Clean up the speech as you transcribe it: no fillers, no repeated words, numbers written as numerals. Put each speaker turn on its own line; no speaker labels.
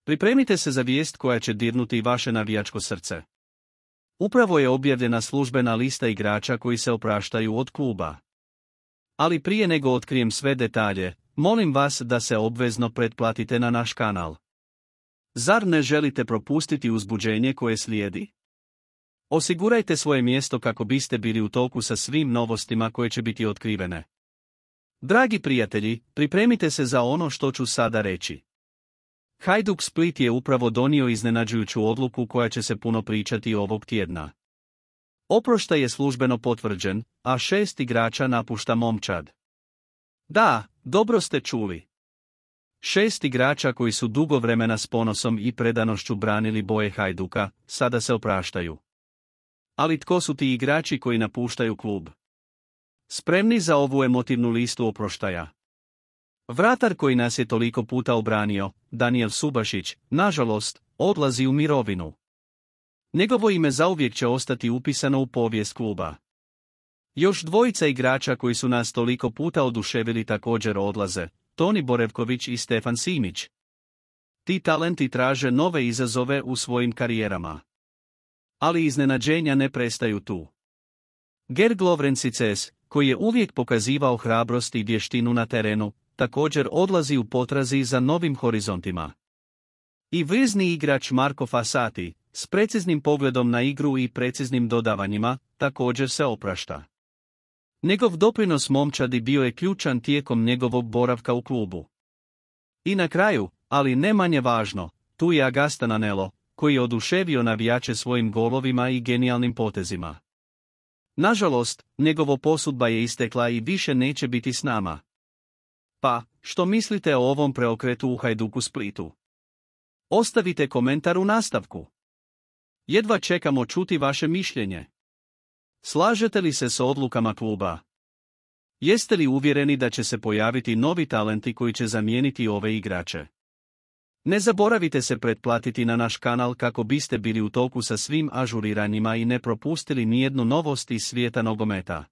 Pripremite se za vijest koja će dirnuti vaše navijačko srce. Upravo je objavljena službena lista igrača koji se opraštaju od kluba. Ali prije nego otkrijem sve detalje, molim vas da se obvezno pretplatite na naš kanal. Zar ne želite propustiti uzbuđenje koje slijedi? Osigurajte svoje mjesto kako biste bili u toku sa svim novostima koje će biti otkrivene. Dragi prijatelji, pripremite se za ono što ću sada reći. Hajduk Split je upravo donio iznenađujuću odluku koja će se puno pričati ovog tjedna. Oproštaj je službeno potvrđen, a 6 igrača napušta momčad. Da, dobro ste čuli. 6 igrača koji su dugo vremena s ponosom i predanošću branili boje Hajduka, sada se opraštaju. Ali tko su ti igrači koji napuštaju klub? Spremni za ovu emotivnu listu oproštaja? Vratar koji nas je toliko puta obranio, Daniel Subašić, nažalost, odlazi u mirovinu. Njegovo ime zauvijek će ostati upisano u povijest kluba. Još 2 igrača koji su nas toliko puta oduševili također odlaze, Toni Borevković i Stefan Simić. Ti talenti traže nove izazove u svojim karijerama. Ali iznenađenja ne prestaju tu. Georg Lovrencices, koji je uvijek pokazivao hrabrost i vještinu na terenu, također odlazi u potrazi za novim horizontima. I vezni igrač Marko Fasati, s preciznim pogledom na igru i preciznim dodavanjima, također se oprašta. Njegov doprinos momčadi bio je ključan tijekom njegovog boravka u klubu. I na kraju, ali ne manje važno, tu je Agustin Anello, koji je oduševio navijače svojim golovima i genijalnim potezima. Nažalost, njegova posudba je istekla i više neće biti s nama. Pa, što mislite o ovom preokretu u Hajduku Splitu? Ostavite komentar u nastavku. Jedva čekamo čuti vaše mišljenje. Slažete li se s odlukama kluba? Jeste li uvjereni da će se pojaviti novi talenti koji će zamijeniti ove igrače? Ne zaboravite se pretplatiti na naš kanal kako biste bili u toku sa svim ažuriranjima i ne propustili nijednu novost iz svijeta nogometa.